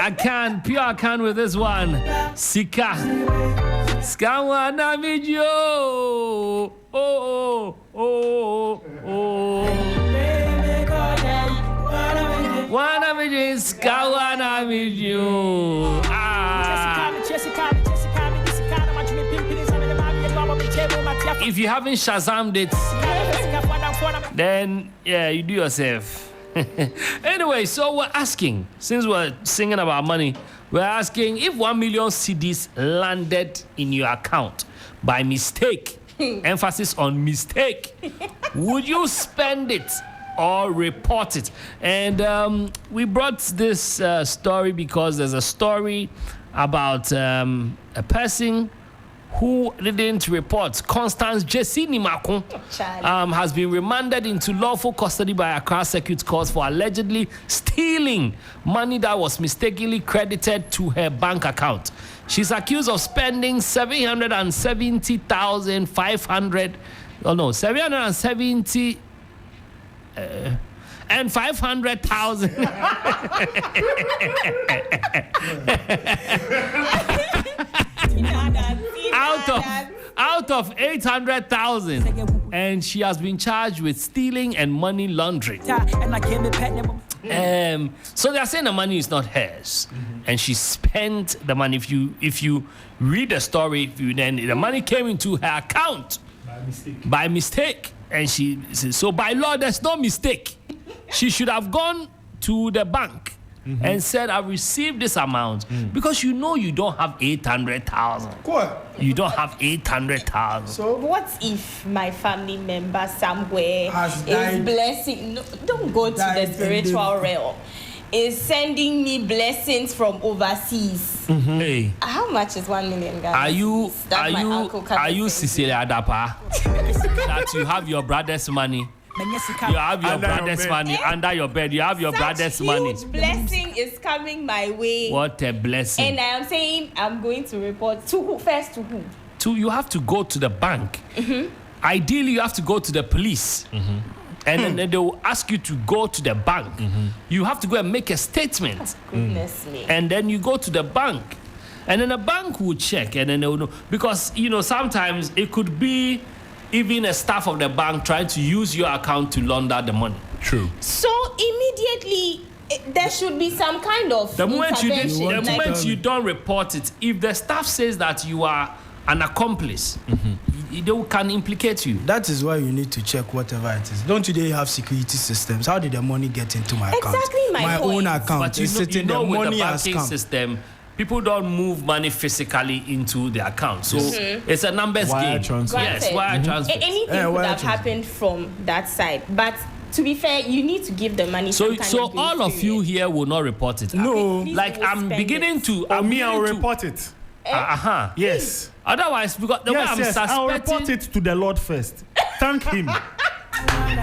I can, pure I can with this one. Sika. Skawana video. Oh. Wanna video, skawana video. If you haven't Shazammed it, then yeah, you do yourself. Anyway, so we're asking, since we're singing about money, we're asking if 1 million cedis landed in your account by mistake, emphasis on mistake, would you spend it or report it? And we brought this story because there's a story about a person who didn't report. Constance Jessie Nimakun has been remanded into lawful custody by Accra Circuit Court for allegedly stealing money that was mistakenly credited to her bank account. She's accused of spending 770,500. Oh no, 770 and 500,000. out of 800,000, and she has been charged with stealing and money laundering. So they are saying the money is not hers, and she spent the money. If you read the story, then the money came into her account by mistake, and she says, so by law there's no mistake. She should have gone to the bank and said, I received this amount, because you don't have 800,000. What? You don't have 800,000. So what if my family member somewhere is blessing? No, don't go to the spiritual realm. Is sending me blessings from overseas. Hey, how much is 1 million, guys? Are you Cecilia Adapa? That you have your brother's money. You have your brother's money under your bed. You have your brother's money. Huge blessing is coming my way. What a blessing! And I am saying I'm going to report to who first? To who? You have to go to the bank. Ideally, you have to go to the police. And then they will ask you to go to the bank. You have to go and make a statement. Goodness me. And then you go to the bank. And then the bank will check, and then they will know. Because, sometimes it could be even a staff of the bank trying to use your account to launder the money. True. So immediately there should be some kind of the moment you don't report it, if the staff says that you are an accomplice, they can implicate you. That is why you need to check whatever it is. Don't today have security systems? How did the money get into my account? Exactly my point. Own account. But with the banking system, people don't move money physically into the account. So it's a numbers game. Transfer. Yes, wire transfer. Anything could have happened from that side. But to be fair, you need to give the money. So all of you here will not report it. No. Like I'm beginning to. I'll report it. Yes. Otherwise, because the way I'm suspecting, I'll report it to the Lord first. Thank him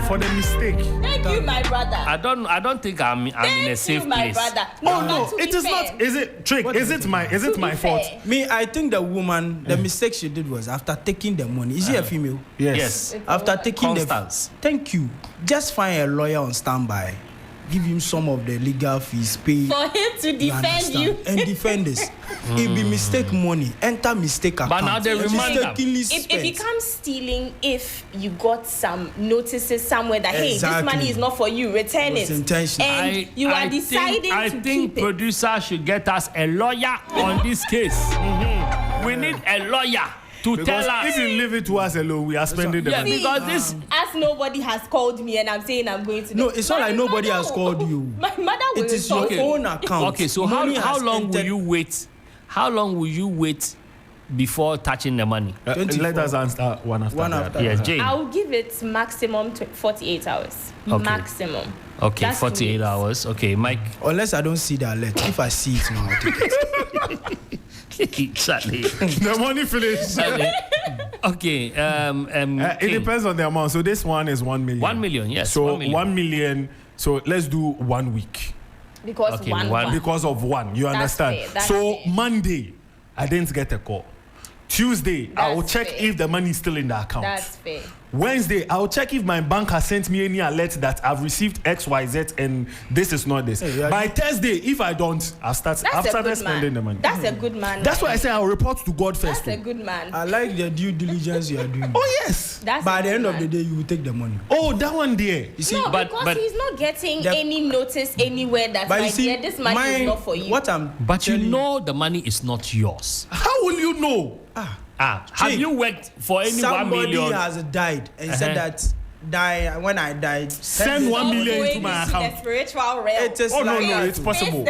for the mistake. Thank you, my brother. I don't think I'm in a safe place. My brother. No, it is not. Is it trick? Is it my fault? Me, I think the woman, the mistake she did was after taking the money. Is she a female? Yes. After taking Constance. Thank you. Just find a lawyer on standby. Give him some of the legal fees, pay for him to defend you and defend this. It be mistake money, enter mistake account. But now they it becomes stealing if you got some notices somewhere that hey, this money is not for you, return it. And you are deciding I think producer should get us a lawyer on this case. We need a lawyer to tell us. If you leave it to us alone, we are spending the money. Because this, as nobody has called me and I'm saying I'm going to. No, it's not like nobody has called you. My mother will. It is your own account. Okay, so how long will you wait? How long will you wait before touching the money? Let us answer one after. Yes, Jane. I'll give it maximum 48 hours. Okay. Maximum. Okay, that's 48 hours. Okay, Mike. Unless I don't see the alert. If I see it now, I'll take it. Exactly. The money finished. Okay. It depends on the amount. So this one is 1 million. 1 million, yes. So 1 million. So let's do 1 week. Because because of one. You understand? Fair, so fair. Monday, I didn't get a call. Tuesday, I will check if the money is still in the account. That's fair. Wednesday, I'll check if my bank has sent me any alert that I've received XYZ and this is not this. By Thursday, if I don't, I've started spending the money. That's a good man. That's why I say I'll report to God first. That's a good man. I like the due diligence you are doing. Oh yes. By the end of the day, you will take the money. Oh, that one there. You see, no, because he's not getting any notice anywhere that this money is not for you. But you know the money is not yours. How will you know? Have you worked for any 1 million? Somebody has died and said that when I died, send 1 million into my account. The spiritual realm. No, it's possible.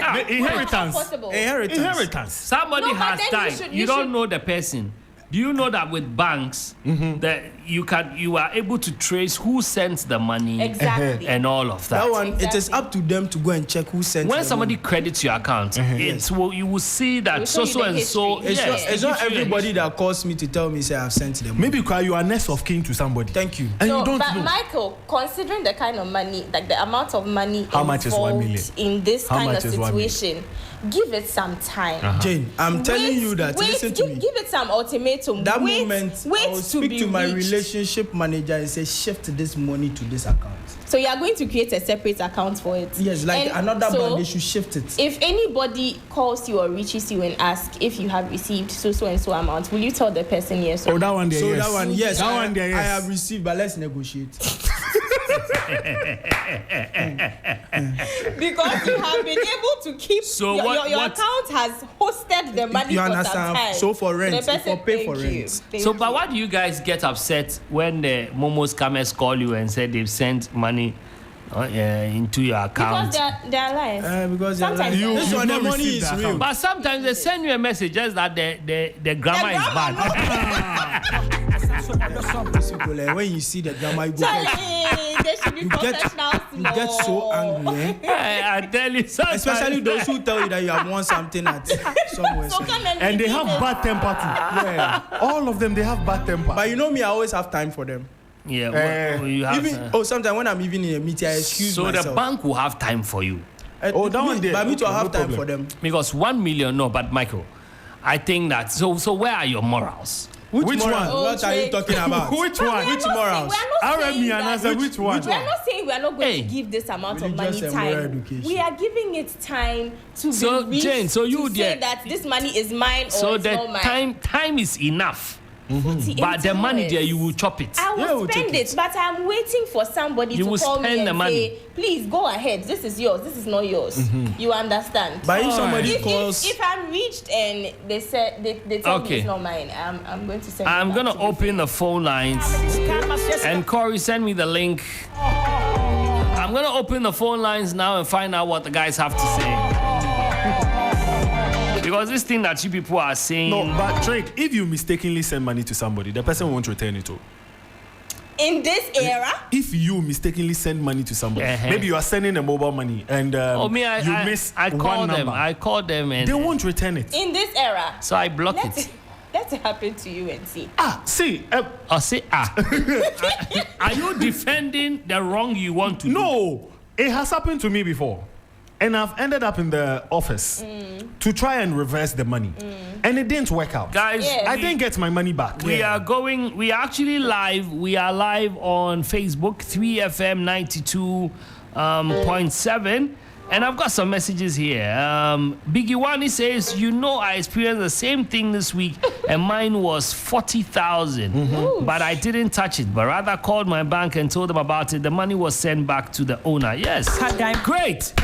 Inheritance. Somebody has died. You don't know the person. Do you know that with banks that you are able to trace who sent the money and all of that? That one, it is up to them to go and check who sent. When somebody credits your account, you will see that so and so. It's not everybody that calls me to tell me say I've sent them. Maybe because you are next of kin to somebody. Thank you. And you don't but know. Michael, considering the kind of money, like the amount of money how much is 1 million in this kind of situation, give it some time. Jane, I'm telling you that. Listen to me. Give it some ultimatum. That moment, I will speak to my relationship manager and say, shift this money to this account. So you are going to create a separate account for it? Yes, like another bank, they should shift it. If anybody calls you or reaches you and asks if you have received so and so amount, will you tell the person yes or no? That one there, yes. That one, yes. That one there, yes. I have received, but let's negotiate. Because you have been able to keep your account has hosted the money you for understand? some time. So for rent, for pay for rent. But why do you guys get upset when the Momo scammers call you and say they've sent money into your account? Because they're lying. Because sometimes the money is real. But sometimes they send you a message just that the grammar is bad. When you see the drama, you go they should be professionals. You get so angry. I tell you something. Especially those who tell you that you have won something at somewhere. And they have bad temper too. Yeah. All of them, they have bad temper. But you know me, I always have time for them. Yeah, you have. Sometimes when I'm even in a meeting, I excuse myself. So the bank will have time for you. That one there. But me to have time for them. Because 1 million, no, but Michael, I think that. So where are your morals? Which one? What are you talking about? Which one? Which morals? Which one? We are not saying we are not going to give this amount of money time. We are giving it time to be rich. Jane, so you say that this money is mine or it's not mine. So the time is enough. But the money there, you will chop it. I will spend it, but I'm waiting for somebody to call me and say, please go ahead. This is yours. This is not yours. You understand? But if somebody calls, if I'm reached and they said they tell me it's not mine, I'm going to send. I'm gonna open the phone lines. And Corey, send me the link. I'm gonna open the phone lines now and find out what the guys have to say. Because this thing that you people are saying... No, but Drake, if you mistakenly send money to somebody, the person won't return it. In this era? If you mistakenly send money to somebody, maybe you are sending a mobile money and you miss one number. I call them and... They won't return it. In this era? So I block it. Let it happen to you and see. Are you defending the wrong you want to do? No, it has happened to me before. And I've ended up in the office to try and reverse the money. And it didn't work out. Guys, I didn't get my money back. We are actually live. We are live on Facebook, 3FM 92.7. And I've got some messages here. Biggie Wani says, I experienced the same thing this week, and mine was 40,000. But I didn't touch it, but rather called my bank and told them about it. The money was sent back to the owner. Yes. Great.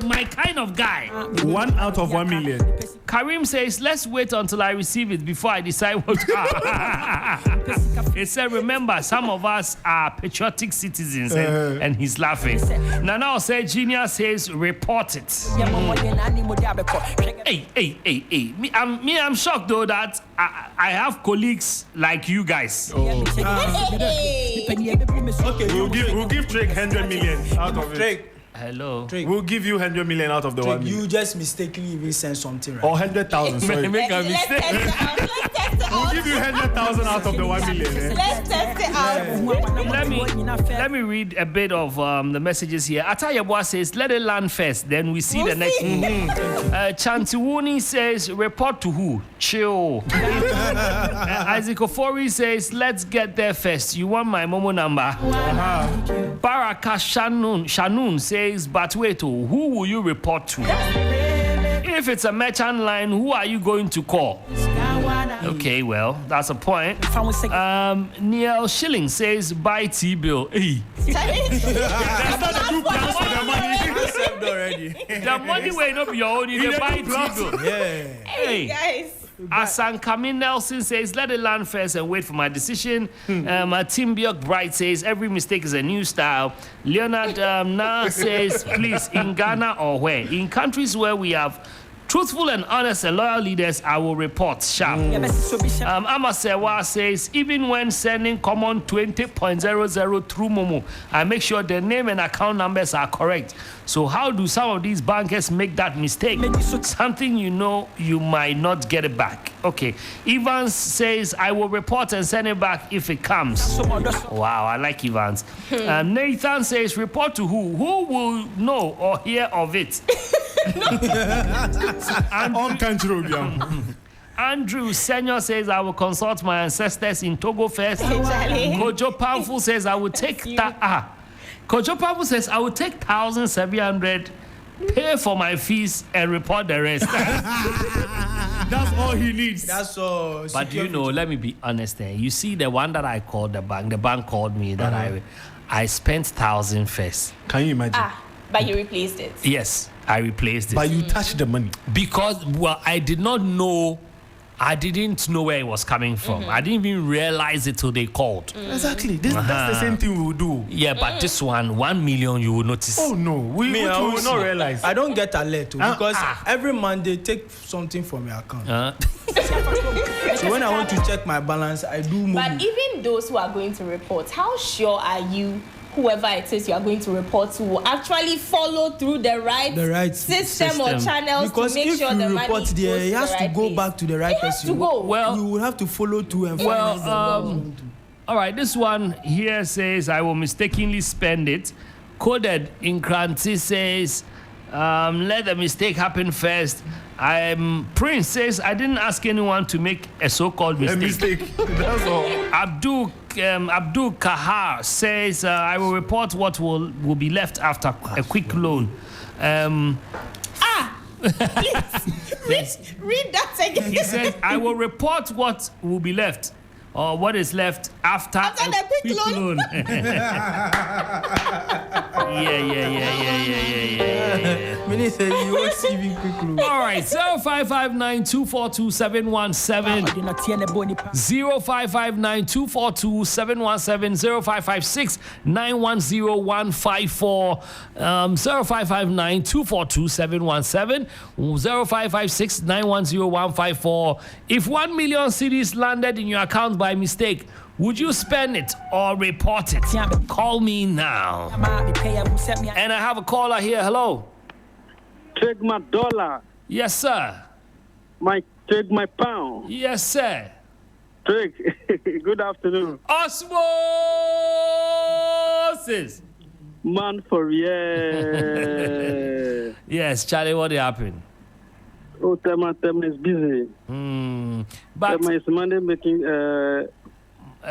My kind of guy. 1 out of 1 million. Karim says, let's wait until I receive it before I decide what to He said, remember, some of us are patriotic citizens. And he's laughing. Nana said, Genius says, report it. Hey. I'm shocked though that I have colleagues like you guys. Okay, we'll give Drake 100 million out of it. Drake. Hello. Drake. We'll give you 100 million out of the Drake, 1 million. You just mistakenly even sent something, right? Or 100,000, sorry. Make a mistake. Let's test test it We'll out. give you 100,000 out of the 1 million. Eh? Let's test it out. Let me read a bit of the messages here. Atayabwa says, let it land first, then we see the next move. Chantiwuni says, report to who? Chill. Isaac Ofori says, let's get there first. You want my Momo number? Baraka Shanun says, but wait, who will you report to? If it's a merchant line, who are you going to call? Okay, well, that's a point. Neil Schilling says, buy T-bill. Hey. That's not the 2 plans for the money. Already. The money will not be your own. You can buy T-bill. Yeah. Hey, guys. Asan Kamin Nelson says, let it land first and wait for my decision. Tim Bjork Bright says, every mistake is a new style. Leonard Na says, please, in Ghana or where? In countries where we have truthful and honest and loyal leaders, I will report sharp. Amasewa says, even when sending common 20.00 through Momo, I make sure the name and account numbers are correct. So how do some of these bankers make that mistake? Something you know you might not get it back. Okay. Evans says, I will report and send it back if it comes. Wow, I like Evans. Nathan says, report to who? Who will know or hear of it? Andrew Senior says, I will consult my ancestors in Togo first. Kojo Powerful says, I will take that. Kojo Powerful says, I will take 1,700, pay for my fees, and report the rest. That's all he needs. That's all. But you know, let me be honest there. You see, the one that I called the bank called me that I spent 1,000 first. Can you imagine? But you replaced it. Yes, I replaced it. But you touched the money. Because, well, I didn't know where it was coming from. I didn't even realize it till they called. Exactly. That's the same thing we will do. Yeah, but this 1 million, you will notice. Oh no, we will not realize. I don't get alert because every month they take something from your account. So when I want to check my balance, I do move. But even those who are going to report, how sure are you whoever it is you are going to report to will actually follow through the right system or channels because to make sure the money goes to the right place? Because if you report there, it has to go back to the right person. It has to go. Well, you will have to follow through and follow. All right, this one here says, I will mistakenly spend it. Coded in Kranti says, let the mistake happen first. Prince says, I didn't ask anyone to make a so-called mistake. That's all. Abdul Kahar says, I will report what will be left after a quick loan. Please, read that again. He says, I will report what will be left. Or what is left after the quick loan. Yeah. Many say you won't see me quick loan. All right, 0559-242-717. 0559-242-717. 0556-910-154. 0559-242-717. 0556-910-154. If 1 million cedis landed in your account by mistake, would you spend it or report it? Call me now. And I have a caller here. Hello. Take my dollar. Yes, sir. Take my pound. Yes, sir. Take. Good afternoon. Osmosis. Man for yeah. Yes, Charlie, what happened? Oh, Tema is busy. But Tema is Monday making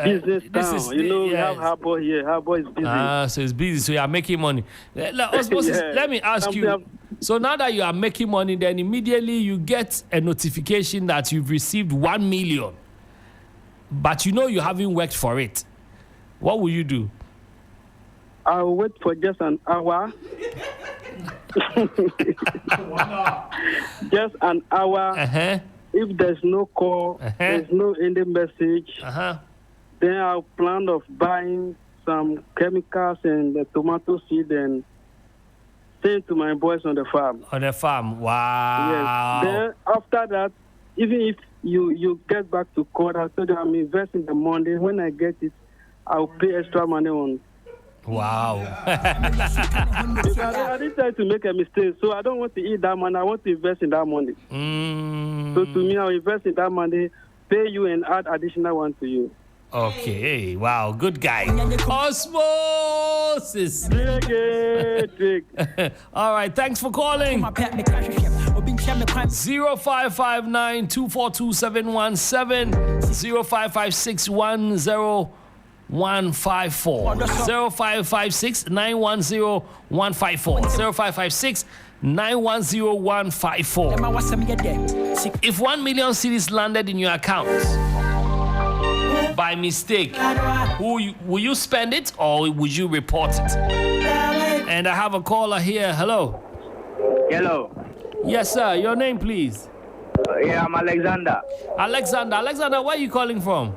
business town. We have Harbour here. Harbour is busy. So it's busy. So you are making money. Osmosis, let me ask you. So now that you are making money, then immediately you get a notification that you've received 1 million. But you know you haven't worked for it. What will you do? I'll wait for just an hour. Just an hour. If there's no call, there's no any message, then I'll plan of buying some chemicals and the tomato seed and send to my boys on the farm. On the farm, wow. Yes. Then after that, even if you get back to court, I told you I'm investing the money. When I get it, I'll pay extra money on. Wow. Because I didn't try to make a mistake, so I don't want to eat that money. I want to invest in that money. So to me, I'll invest in that money. pay you and add additional one to you. Okay, wow, good guy. Osmosis. All right, thanks for calling. 0559 242 717 0556 10154 0556 910 154 0556 910 154. If 1 million cedis landed in your account by mistake, will you spend it or would you report it? And I have a caller here. Hello. Hello. Yes, sir. Your name, please. Yeah, I'm Alexander. Alexander, where are you calling from?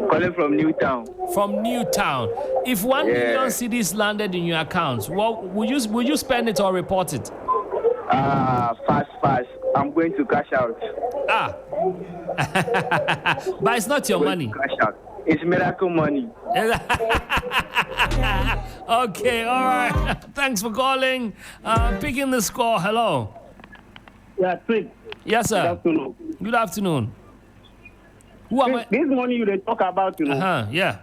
Calling from Newtown. From Newtown. If 1 million cedis landed in your account, would you spend it or report it? Fast. I'm going to cash out. But it's not your money. Cash out. It's miracle money. Okay, all right. Thanks for calling. Picking the score. Hello. Yeah, Trig. Yes, sir. Good afternoon. Good afternoon. Who am I? This money you talk about, Yeah.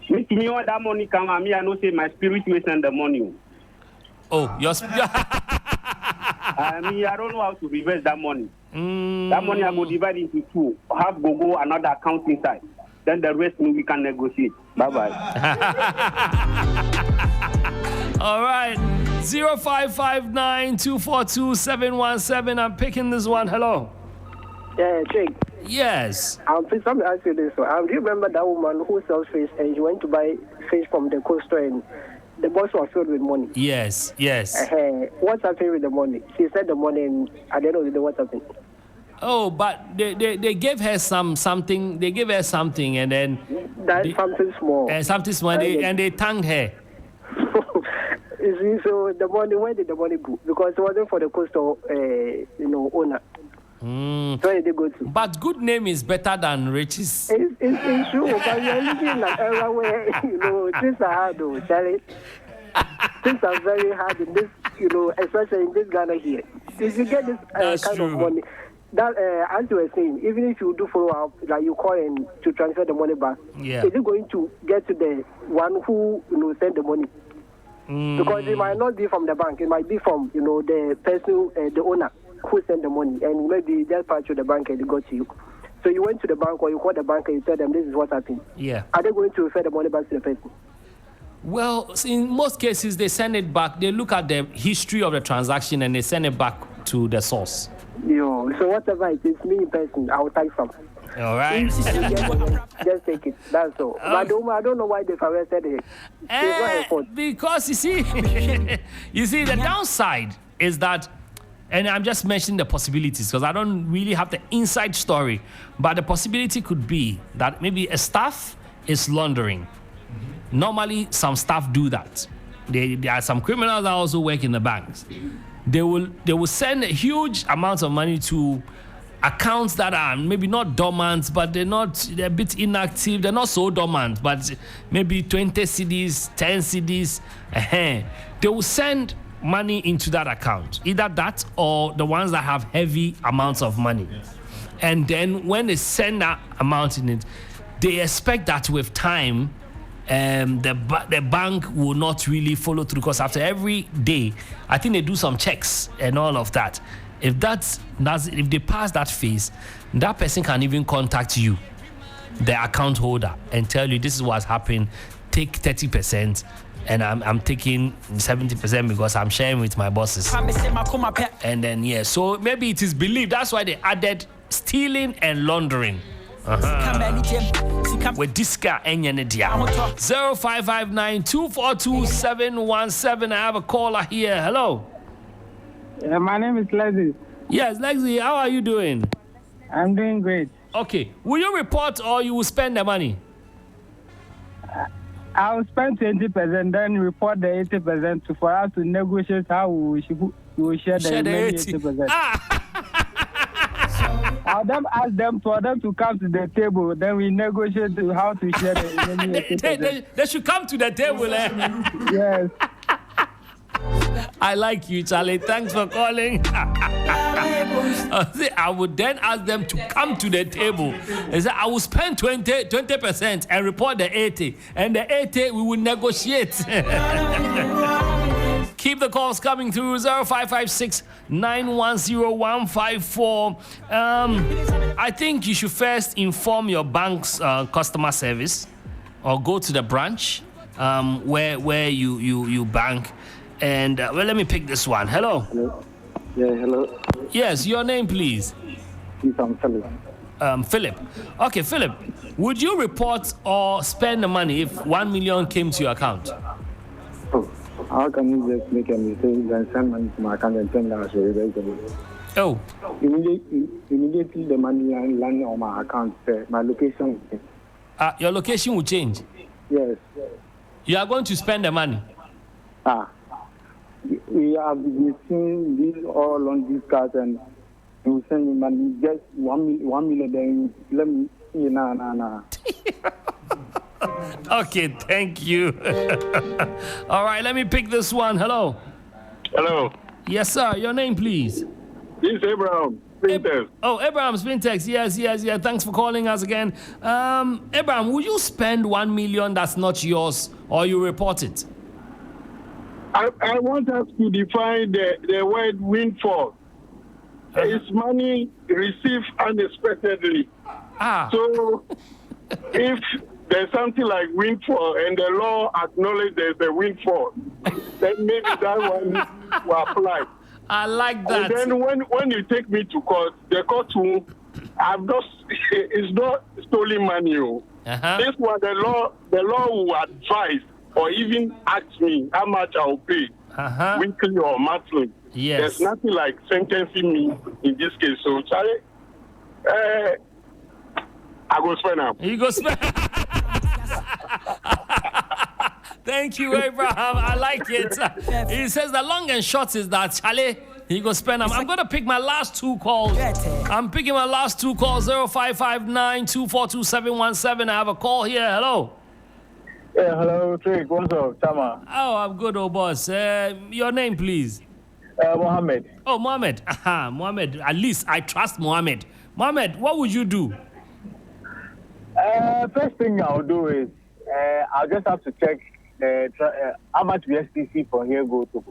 Me, to me, all that money come at me, I know say my spirit will send the money. Oh, your I don't know how to reverse that money. That money I go divide into two. Have go another account inside. Then the rest we can negotiate. Bye-bye. All right. 0559 242 717. I'm picking this one. Hello. Yeah, Jake. Yes. Please let me ask you this. Do you remember that woman who sells fish and she went to buy fish from the coast and the box was filled with money? Yes. What's happening with the money? She said the money and at the end of the day, what's happening? Oh, but they gave her something. They gave her something and then... That's something small. Something small and they thanked her. You see, so the money, where did the money go? Because it wasn't for the coastal, owner. Where did they go to? But good name is better than riches. It's true, but you're living in an era where, things are hard, though, Charlie. Things are very hard in this, especially in this Ghana here. If you get this kind of money, that as you were saying, even if you do follow up, like you call in to transfer the money back, is it going to get to the one who send the money? Because it might not be from the bank, it might be from the person, the owner who sent the money, and maybe they'll pass to the bank and they got to you. So you went to the bank or you called the bank and you tell them this is what happened. Yeah. Are they going to refer the money back to the person? Well, in most cases, they send it back. They look at the history of the transaction and they send it back to the source. So whatever it is, me in person, I will take some. All right. Just take it. That's all. But I don't know why they've arrested it. Because you see, the downside is that, and I'm just mentioning the possibilities because I don't really have the inside story, but the possibility could be that maybe a staff is laundering. Normally, some staff do that. There are some criminals that also work in the banks. They will send huge amounts of money to accounts that are maybe not dormant, but they're a bit inactive. They're not so dormant, but maybe 20 cedis, 10 cedis. They will send money into that account, either that or the ones that have heavy amounts of money. And then when they send that amount in it, they expect that with time, the bank will not really follow through because after every day, I think they do some checks and all of that. If they pass that phase, that person can even contact you, the account holder, and tell you this is what's happened. Take 30%, and I'm taking 70% because I'm sharing with my bosses. And then so maybe it is believed. That's why they added stealing and laundering. With this guy, 0559 242 717. I have a caller here. Hello. My name is Leslie. Yes, Leslie, how are you doing? I'm doing great. Okay. Will you report or you will spend the money? I'll spend 20%, then report the 80% for us to negotiate how we will share the 80%. I'll then ask them for them to come to the table. Then we negotiate how to share the 80%. They should come to the table. Yes. I like you, Charlie. Thanks for calling. I would then ask them to come to the table and say, I will spend 20% and report the 80. And the 80, we will negotiate. Keep the calls coming through 0556 910154. I think you should first inform your bank's customer service or go to the branch where you bank. And well, let me pick this one. Hello. Hello. Yeah, hello. Yes, your name, please. Yes, I'm Philip. Philip. Okay, Philip. Would you report or spend the money if 1 million came to your account? Oh, how can you just make a mistake and send money to my account and $10? Oh. Immediately the money land on my account. My location. Your location will change. Yes. You are going to spend the money. We have been seeing this all on these cards, and you send me money just 1 million. Then let me nah. Okay, thank you. All right, let me pick this one. Hello. Hello. Yes, sir. Your name, please. This is Abraham. Spintex. Abraham Spintex. Yes. Thanks for calling us again. Abraham, would you spend 1 million that's not yours, or you report it? I want us to define the word windfall. It's money received unexpectedly. So if there's something like windfall and the law acknowledges there's a windfall, then maybe that one will apply. I like that. And then when you take me to court, the court will, it's not stolen money. This one, the law will advise or even ask me how much I'll pay, weekly or monthly. Yes. There's nothing like sentencing me in this case. So, Charlie, I go spend now. You go spend. Thank you, Abraham. I like it. He says the long and short is that, Charlie, he go spend them. I'm going to pick my last two calls. I'm picking my last two calls, 0559 242 I have a call here. Hello. Yeah, hello, Trig. What's up, Chama? Oh, I'm good, old boss. Your name, please. Mohammed. Oh, Mohammed. Mohammed. At least I trust Mohammed. Mohammed, what would you do? First thing I'll do is I'll just have to check how much VSTC from here go to.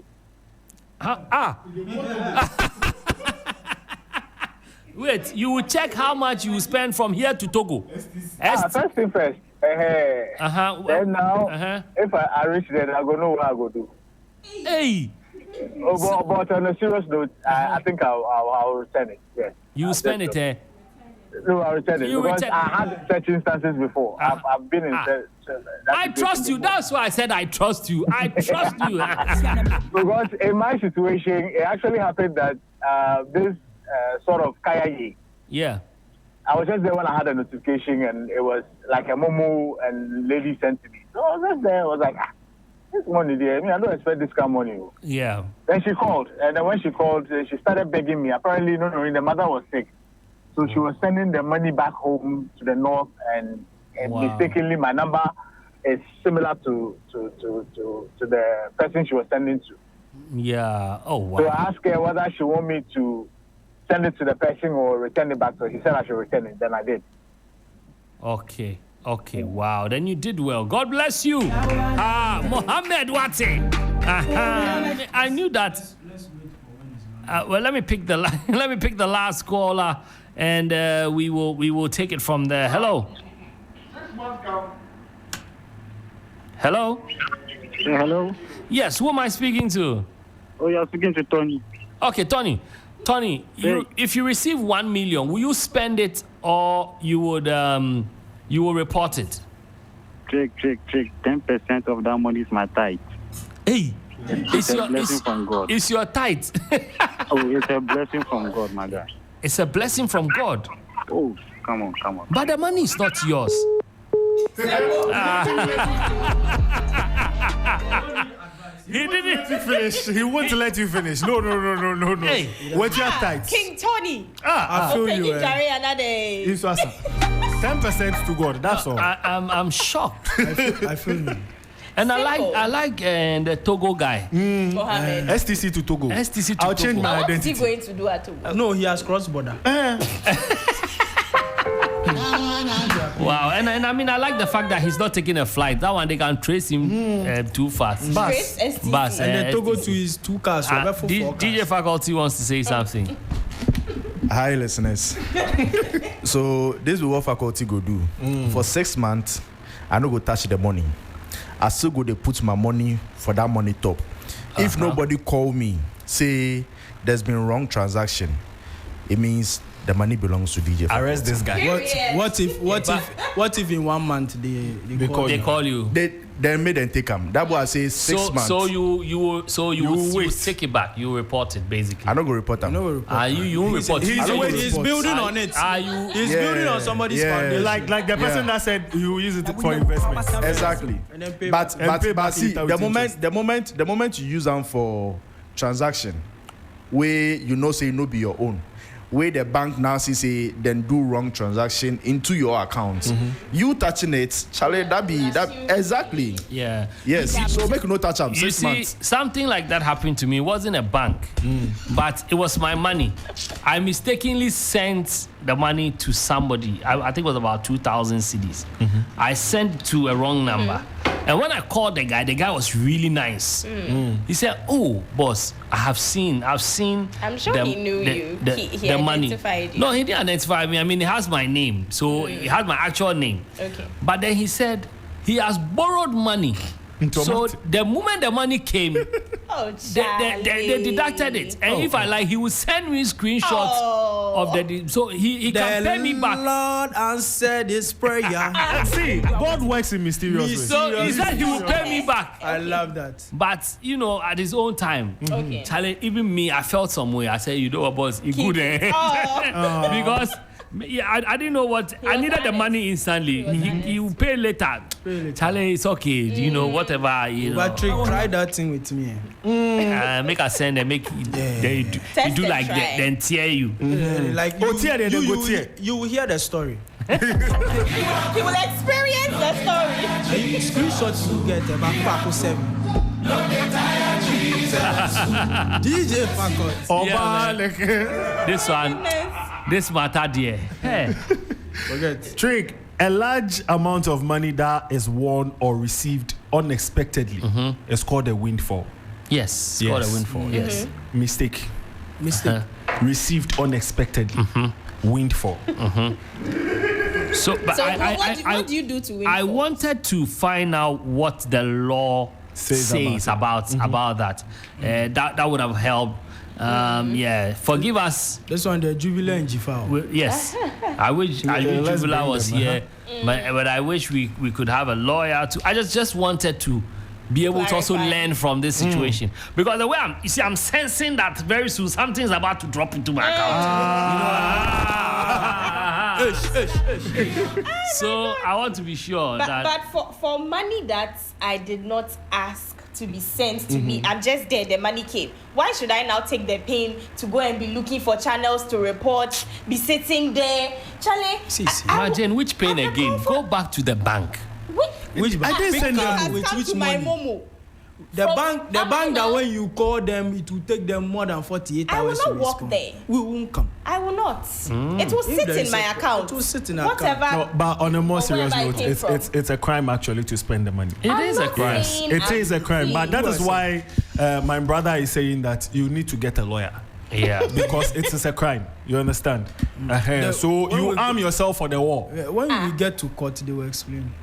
Wait, you will check how much you will spend from here to Togo. First thing first. Then now, if I reach there, I go know what I go do. Hey. But on a serious note, I think I'll return it. Yes. You spend it, eh? No, I'll return it because I had such instances before. I've been in. I trust you. That's why I said I trust you. I trust you. Because in my situation, it actually happened that this sort of kayaking. Yeah. I was just there when I had a notification, and it was like a momo and lady sent to me. So I was just there. I was like, this money there. I mean, I don't expect this kind of money. Yeah. Then she called, and then when she called, she started begging me. Apparently, no, the mother was sick, so she was sending the money back home to the north, and mistakenly my number is similar to the person she was sending to. Yeah. Oh wow. So I asked her whether she want me to send it to the person or return it back to her. She said I should return it. Then I did. Okay. Wow. Then you did well. God bless you. Mohammed Wate. I knew that. Well, let me pick the last caller, and we will take it from there. Hello. Hello. Hello. Yes. Who am I speaking to? Oh, you're speaking to Tony. Okay, Tony, if you receive 1 million, will you spend it or you will report it? Trick. 10% of that money is my tithe. Hey, it's a blessing from God. It's your tithe. Oh, it's a blessing from God, my guy. It's a blessing from God. Oh, come on. But the money is not yours. He didn't finish. He won't let you finish. No. Hey. What's your tithe? King Tony. I feel you. It's 10% to God. That's all. I'm shocked. I feel you. And I like the Togo guy. STC to Togo. STC to I'll Togo. change my identity. What's he going to do at Togo? No, he has crossed border. Wow, and I mean, I like the fact that he's not taking a flight. That one they can trace him too fast. Bus. And then Togo to his 2 cars. DJ Faculty wants to say something. Hi, listeners. So this is what faculty go do. For 6 months, I no go touch the money. I still go to put my money for that money top. If nobody call me, say there's been wrong transaction, it means the money belongs to DJ. Arrest this guy. What if in 1 month they call you? They made them take them. That boy say 6 months. So you will take it back. You report it basically. I don't go report them. You won't report. He's building on it. He's building on somebody's foundation. Like the person that said you will use it for investment. Exactly. And then pay But see, the moment you use them for transaction, where you know say no be your own. Where the bank now say then do wrong transaction into your account, you touching it, Charlie, that exactly. Yeah. Yes. So make no touch up. You 6 see, months. something like that happened to me. It wasn't a bank, but it was my money. I mistakenly sent the money to somebody. I think it was about 2,000 cedis. I sent it to a wrong number. And when I called the guy was really nice. He said, "Oh, boss, I've seen." I'm sure he knew you. He identified you. No, he didn't identify me. I mean, he has my name, so he had my actual name. Okay. But then he said he has borrowed money. So the moment the money came, they deducted it. And if I like, he would send me screenshots of the. So he can pay me back. The Lord answered his prayer. See, God works in mysterious ways. So he said he would pay me back. I love that. But at his own time, Charlie, even me, I felt some way. I said, you know what, boss, he good. Because. Yeah, I didn't know what I needed the money instantly. He will pay later. Charlie, it's okay. Whatever. But try that thing with me. Make us send and make they do like then tear you. Like you will hear the story. He will experience the story. Screenshots you get about 7. DJ Fagot. This one. This matter, dear. Hey. Forget. Trick. A large amount of money that is won or received unexpectedly is called a windfall. Yes. Called a windfall. Yes. Mistake. Received unexpectedly. Windfall. So what do you do to windfall? I wanted to find out what the law says about that. That would have helped. Forgive us. This one, the Jubilee and Jifao. Yes, I wish Jubilee was here, but I wish we could have a lawyer to. I just wanted to be able to also learn from this situation because the way I'm sensing that very soon something's about to drop into my account. So I want to be sure but for money that I did not ask to be sent to me, I'm just there, the money came. Why should I now take the pain to go and be looking for channels to report, be sitting there? Charlie, imagine which pain again. Go back to the bank. Which bank? I didn't send them with which money? Momo. The bank that when you call them, it will take them more than 48 hours. I will not walk there. We won't come. I will not. It will sit in my account. It will sit in whatever. account. No, but on a more serious note, it's a crime actually to spend the money. It is a crime. It is a crime. But that is why my brother is saying that you need to get a lawyer. Yeah. Because it is a crime. You understand? So you arm yourself for the war. When we get to court, they will explain.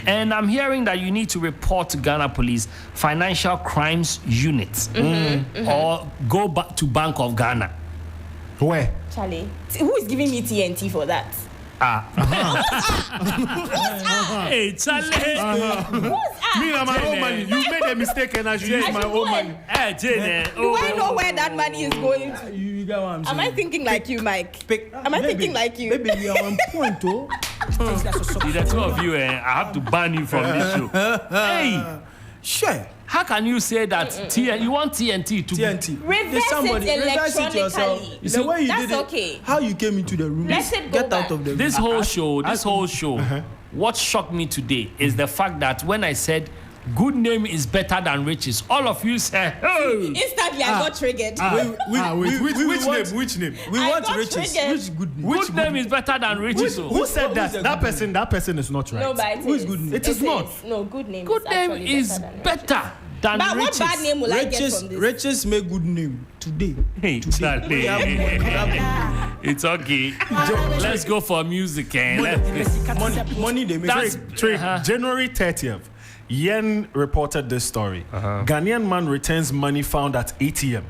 And I'm hearing that you need to report to Ghana Police Financial Crimes Unit or go back to Bank of Ghana. Where? Charlie, who is giving me TNT for that? Hey, Charlie. Me and my own money. You made a mistake and I should use my own money. Hey, Jane. Do I know where that money is going to? You get what I'm saying? Am I thinking like you, Mike? Am I thinking like you? Maybe we are on point, oh. The two of you, I have to ban you from this show. Hey, sure. How can you say that you want TNT to TNT? Reverse it yourself. electronically. The way you That's did it, okay. how you came into the room. Let it go Get back. out of the room. This whole show what shocked me today is the fact that when I said good name is better than riches, all of you said, "Oh!" Instantly, I got triggered. Which name? We I want got riches. triggered. Which good name? Good name is better than riches. Who said that? That person is not right. No, but Who is good name? It is not. No, good name. Good name is better than But riches. what bad name will I get Riches, from this? riches make good name today. Hey, exactly. It's okay. Let's go for music. Money they make. That's January 30th, Yen reported this story. Ghanaian man returns money found at ATM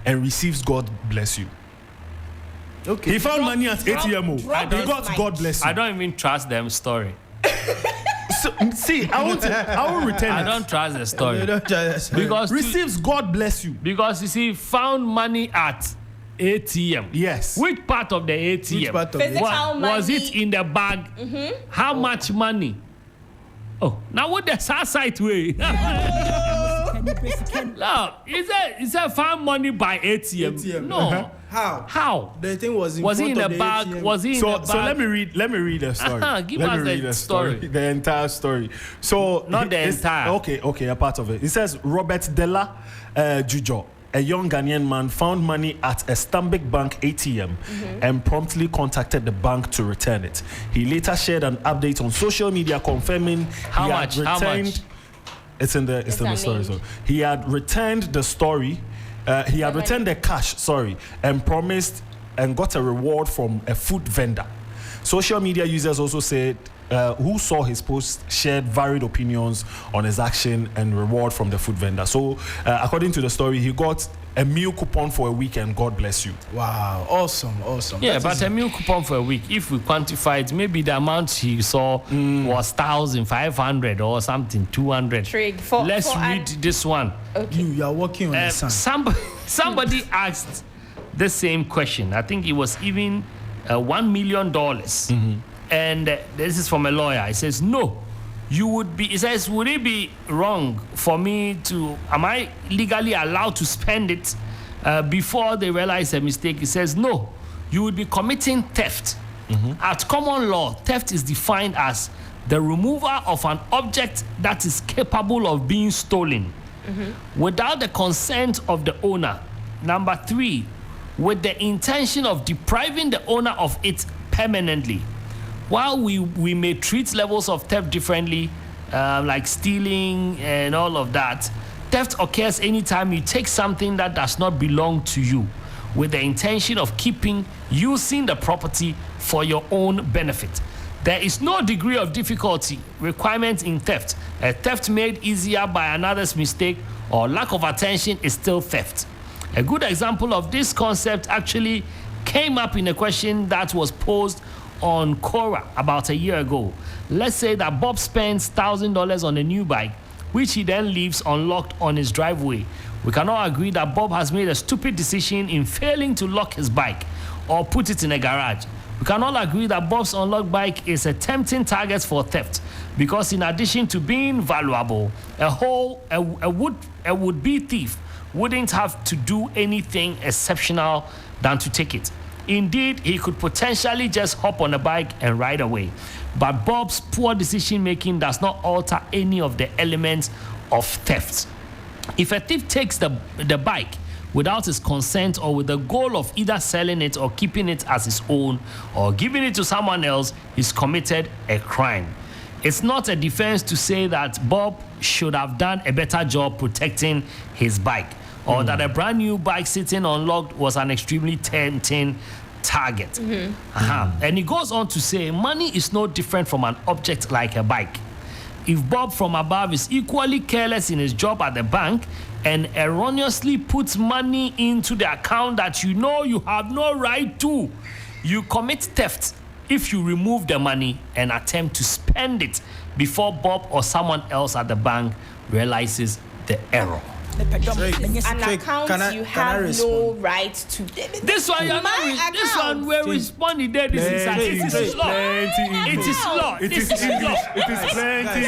and receives God bless you. Okay. He found money at ATM. He got God bless you. I don't even trust them story. So, see, I will return I it. don't trust the story. Because Receives God bless you. Because you see, found money at ATM. Yes. Which part of the ATM? Which part of Physical Was money. it in the bag? How much money? Oh, now what the site way? No, is that found money by ATM? No. How? The thing was in Was front it in of the bag? ATM. Was it in the bag? So let me read the story. Give let us me read the story. The entire story. So Not the entire. Okay, a part of it. It says Robert Della Jujo, a young Ghanaian man, found money at a Stanbic Bank ATM and promptly contacted the bank to return it. He later shared an update on social media confirming How he much? had How returned. much? It's in the story. So he had returned the story. He had returned the cash. And promised and got a reward from a food vendor. Social media users also said who saw his post shared varied opinions on his action and reward from the food vendor. So according to the story, he got a meal coupon for a week and God bless you. Wow, awesome. Yeah, but a meal coupon for a week, if we quantify it, maybe the amount he saw was 1,500 or something, 200. Let's read this one. Okay. You are working on the sun. Somebody asked the same question. I think it was even $1 million. And this is from a lawyer. He says, no, he says, would it be wrong for me am I legally allowed to spend it before they realize a mistake? He says, no, you would be committing theft. At common law, theft is defined as the removal of an object that is capable of being stolen without the consent of the owner. Number 3, with the intention of depriving the owner of it permanently. While we may treat levels of theft differently, like stealing and all of that, theft occurs anytime you take something that does not belong to you with the intention of using the property for your own benefit. There is no degree of difficulty requirement in theft. A theft made easier by another's mistake or lack of attention is still theft. A good example of this concept actually came up in a question that was posed on Quora about a year ago. Let's say that Bob spends $1,000 on a new bike, which he then leaves unlocked on his driveway. We can all agree that Bob has made a stupid decision in failing to lock his bike or put it in a garage. We can all agree that Bob's unlocked bike is a tempting target for theft because in addition to being valuable, a would-be thief wouldn't have to do anything exceptional than to take it. Indeed, he could potentially just hop on a bike and ride away. But Bob's poor decision-making does not alter any of the elements of theft. If a thief takes the bike without his consent or with the goal of either selling it or keeping it as his own or giving it to someone else, he's committed a crime. It's not a defense to say that Bob should have done a better job protecting his bike or that a brand new bike sitting unlocked was an extremely tempting target. And he goes on to say, money is no different from an object like a bike. If Bob from above is equally careless in his job at the bank and erroneously puts money into the account that you know you have no right to, you commit theft if you remove the money and attempt to spend it before Bob or someone else at the bank realizes the error. an account you have no right to. This one, this one we're responding there. This is law. It is law. It is English. It is plenty.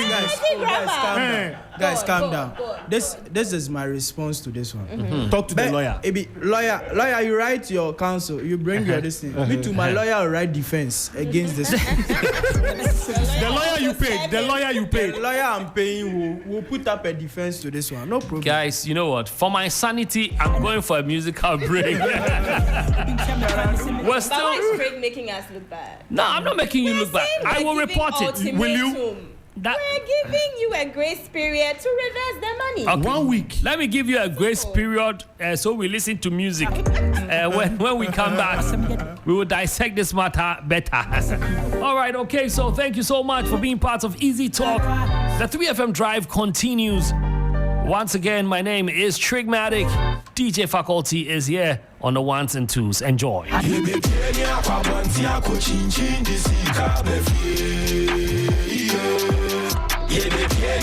Guys, calm down. This is my response to this one. Talk to the lawyer. Lawyer, you write your counsel. You bring your this thing. Me too. My lawyer will write defense against this. The lawyer you paid. The lawyer I'm paying will put up a defense to this one. No problem. Guys, you know what? For my sanity, I'm going for a musical break. Why is Craig making us look bad? No, I'm not making you look bad. I will report it. Will you? We're giving you a grace period to reverse the money. Okay. 1 week. Let me give you a grace period so we listen to music. When we come back, we will dissect this matter better. All right, okay, so thank you so much for being part of Easy Talk. The 3FM Drive continues. Once again, my name is Trigmatic. DJ Faculty is here on the ones and twos. Enjoy.